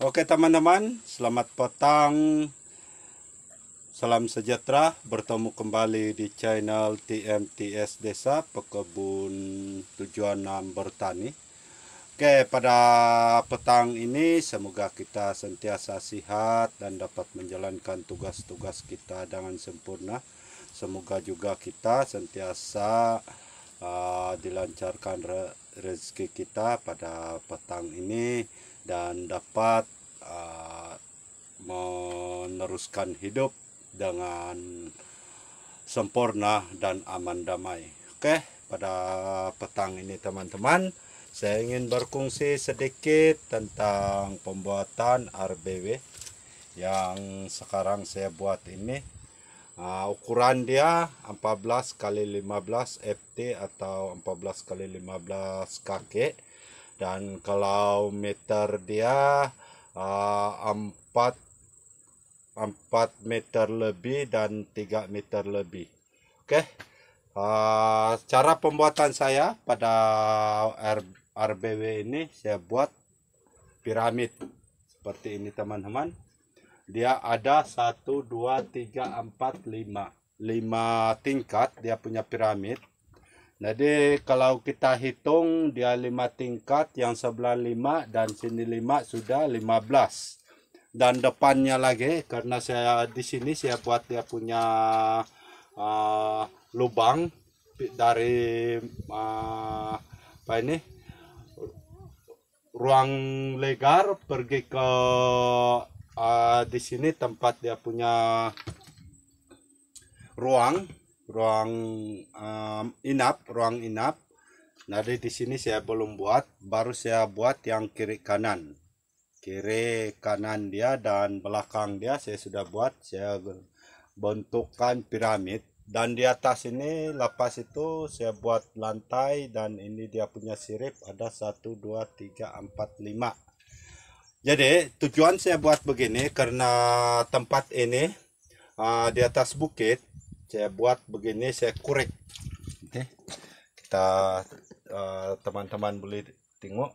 Oke teman-teman, selamat petang, salam sejahtera, bertemu kembali di channel TMTS Desa Pekebun Tujuan Bertani. Oke, pada petang ini semoga kita sentiasa sehat dan dapat menjalankan tugas-tugas kita dengan sempurna. Semoga juga kita sentiasa dilancarkan rezeki kita pada petang ini dan dapat meneruskan hidup dengan sempurna dan aman damai. Oke, pada petang ini teman-teman, saya ingin berkongsi sedikit tentang pembuatan RBW yang sekarang saya buat ini. Ukuran dia 14 kali 15 FT atau 14 kali 15 kaki, dan kalau meter dia 4 meter lebih dan 3 meter lebih. Oke, cara pembuatan saya pada RBW ini, saya buat piramid seperti ini teman-teman. Dia ada 1, 2, 3, 4, 5 tingkat dia punya piramid. Jadi kalau kita hitung dia 5 tingkat, yang sebelah 5 dan sini 5 sudah 15. Dan depannya lagi, karena saya di sini saya buat dia punya lubang dari apa ini, ruang legar pergi ke di sini tempat dia punya ruang inap. Nah, di sini saya belum buat, baru saya buat yang kiri kanan dia, dan belakang dia saya sudah buat. Saya bentukkan piramid, dan di atas ini lepas itu saya buat lantai, dan ini dia punya sirip ada 1, 2, 3, 4, 5. Jadi tujuan saya buat begini karena tempat ini di atas bukit. Saya buat begini, saya korek. Oke, kita teman-teman boleh tengok,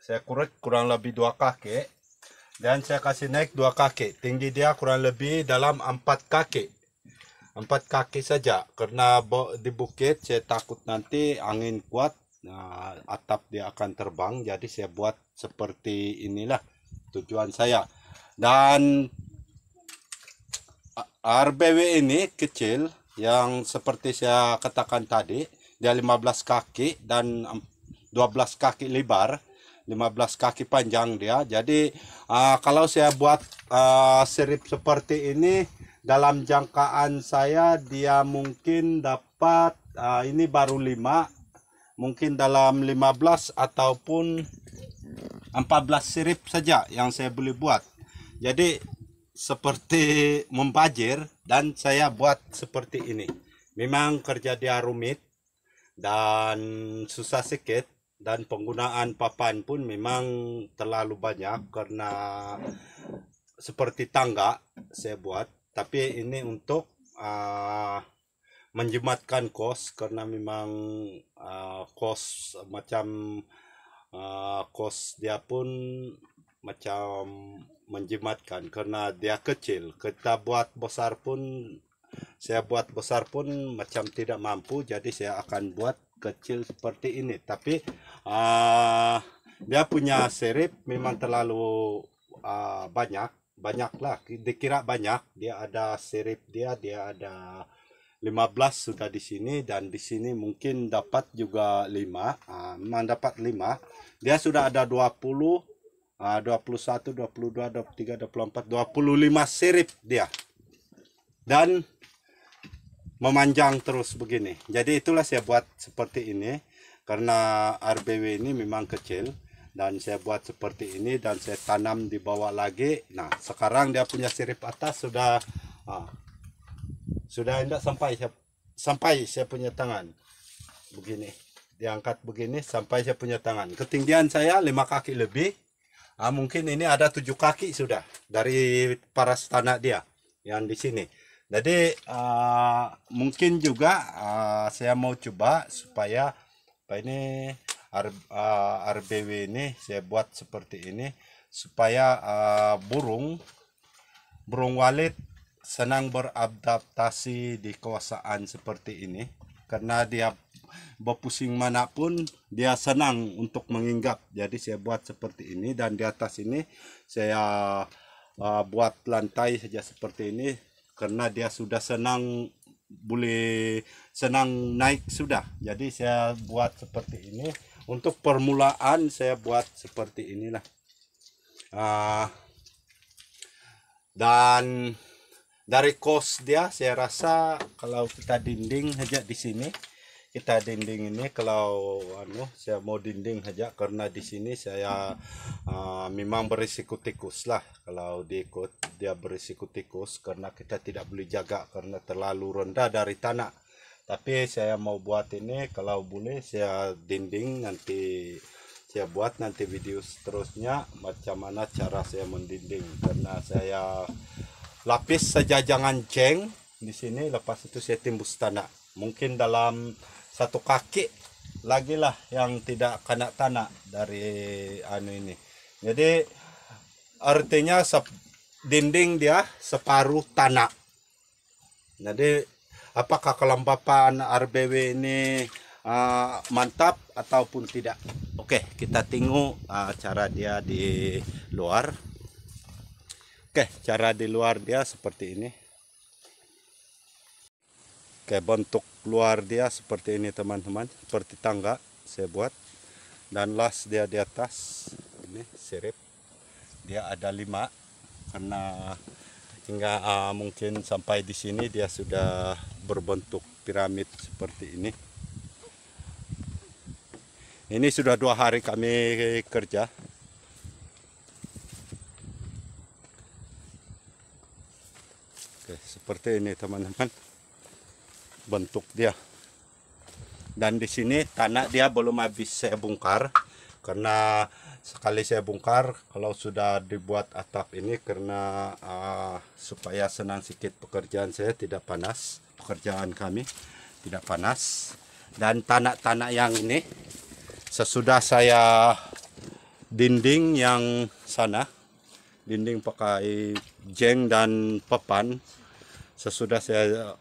saya korek kurang lebih 2 kaki, dan saya kasih naik 2 kaki. Tinggi dia kurang lebih dalam 4 kaki. 4 kaki saja, karena di bukit saya takut nanti angin kuat, atap dia akan terbang. Jadi saya buat seperti inilah tujuan saya. Dan RBW ini kecil, yang seperti saya katakan tadi, dia 15 kaki dan 12 kaki lebar, 15 kaki panjang dia. Jadi kalau saya buat sirip seperti ini, dalam jangkaan saya dia mungkin dapat ini baru 5, mungkin dalam 15 ataupun 14 sirip saja yang saya boleh buat. Jadi seperti membajir, dan saya buat seperti ini. Memang kerja dia rumit dan susah sedikit, dan penggunaan papan pun memang terlalu banyak karena seperti tangga saya buat. Tapi ini untuk menjematkan kos, karena memang kos macam kos dia pun macam menjimatkan karena dia kecil. Kita buat besar pun, saya buat besar pun macam tidak mampu, jadi saya akan buat kecil seperti ini. Tapi dia punya sirip memang terlalu banyak lah, dikira banyak. Dia ada sirip dia ada 15 sudah di sini, dan di sini mungkin dapat juga 5. Memang dapat 5. Dia sudah ada 20, 21, 22, 23, 24, 25 sirip dia. Dan memanjang terus begini. Jadi itulah saya buat seperti ini, karena RBW ini memang kecil, dan saya buat seperti ini, dan saya tanam di bawah lagi. Nah, sekarang dia punya sirip atas sudah tidak sampai saya punya tangan begini, diangkat begini sampai saya punya tangan. Ketinggian saya 5 kaki lebih. Mungkin ini ada 7 kaki sudah dari paras tanah dia yang di sini. Jadi mungkin juga saya mau coba supaya apa ini RBW ini saya buat seperti ini, supaya burung walet senang beradaptasi di kawasan seperti ini, karena dia berpusing manapun dia senang untuk menginggap. Jadi saya buat seperti ini, dan di atas ini saya buat lantai saja seperti ini, karena dia sudah senang, boleh senang naik sudah. Jadi saya buat seperti ini. Untuk permulaan saya buat seperti inilah. Dan dari kos dia, saya rasa kalau kita dinding saja di sini, kita dinding ini, kalau saya mau dinding saja, karena di sini saya memang berisiko tikus lah. Kalau diikut dia berisiko tikus, karena kita tidak boleh jaga karena terlalu rendah dari tanah. Tapi saya mau buat ini, kalau boleh saya dinding, nanti saya buat nanti video seterusnya macam mana cara saya mendinding, karena saya lapis saja jangan ceng di sini, lepas itu saya timbus tanah. Mungkin dalam 1 kaki lagi lah yang tidak kena tanah dari ini. Jadi artinya dinding dia separuh tanah. Jadi apakah kelembapan RBW ini mantap ataupun tidak? Oke, kita tengok cara dia di luar. Oke, cara di luar dia seperti ini. Oke, bentuk luar dia seperti ini teman-teman, seperti tangga saya buat. Dan las dia di atas ini sirip. Dia ada 5, karena hingga mungkin sampai di sini dia sudah berbentuk piramid seperti ini. Ini sudah 2 hari kami kerja. Oke, seperti ini teman-teman bentuk dia. Dan di sini tanah dia belum habis saya bongkar, karena sekali saya bongkar kalau sudah dibuat atap ini, karena supaya senang sedikit pekerjaan saya, tidak panas, pekerjaan kami tidak panas. Dan tanah-tanah yang ini sesudah saya dinding yang sana, dinding pakai jeng dan papan, sesudah saya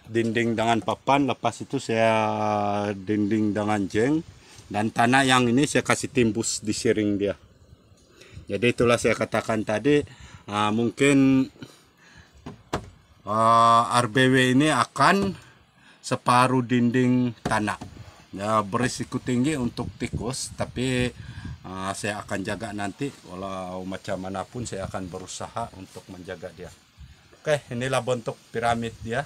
dinding dengan papan, lepas itu saya dinding dengan jeng, dan tanah yang ini saya kasih timbus di siring dia. Jadi itulah saya katakan tadi, mungkin RBW ini akan separuh dinding tanah. Ya, berisiko tinggi untuk tikus, tapi saya akan jaga nanti, walau macam manapun saya akan berusaha untuk menjaga dia. Oke, inilah bentuk piramid dia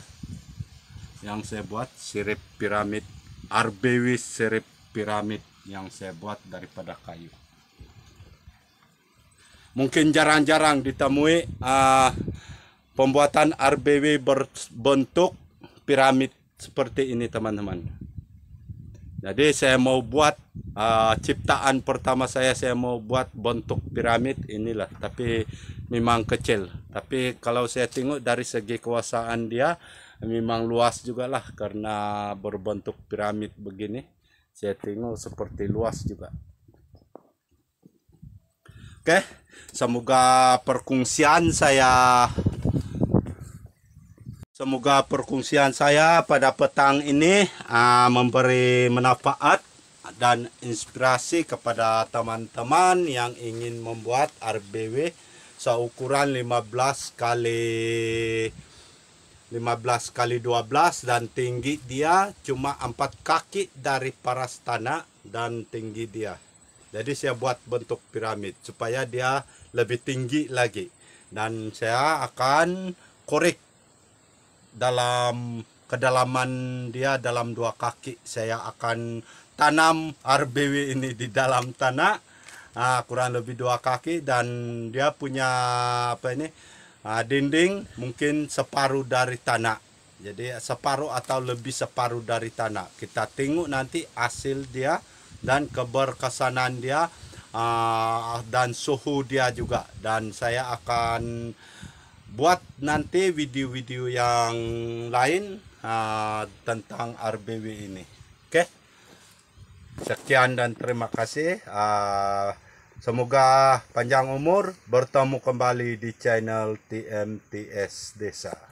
yang saya buat, sirip piramid RBW, sirip piramid yang saya buat daripada kayu. Mungkin jarang-jarang ditemui pembuatan RBW berbentuk piramid seperti ini teman-teman. Jadi saya mau buat ciptaan pertama saya mau buat bentuk piramid inilah, tapi memang kecil. Tapi kalau saya tengok dari segi kekuasaan dia memang luas juga lah, karena berbentuk piramid begini. Saya tengok seperti luas juga. Oke, semoga perkongsian saya pada petang ini memberi manfaat dan inspirasi kepada teman-teman yang ingin membuat RBW seukuran 15 kali 12, dan tinggi dia cuma 4 kaki dari paras tanah dan tinggi dia. Jadi saya buat bentuk piramid supaya dia lebih tinggi lagi, dan saya akan korek dalam kedalaman dia dalam 2 kaki. Saya akan tanam RBW ini di dalam tanah kurang lebih 2 kaki, dan dia punya dinding mungkin separuh dari tanah. Jadi separuh atau lebih separuh dari tanah. Kita tengok nanti hasil dia dan keberkesanan dia dan suhu dia juga. Dan saya akan buat nanti video-video yang lain tentang RBW ini. Oke, sekian dan terima kasih. Semoga panjang umur, bertemu kembali di channel TMTS Desa.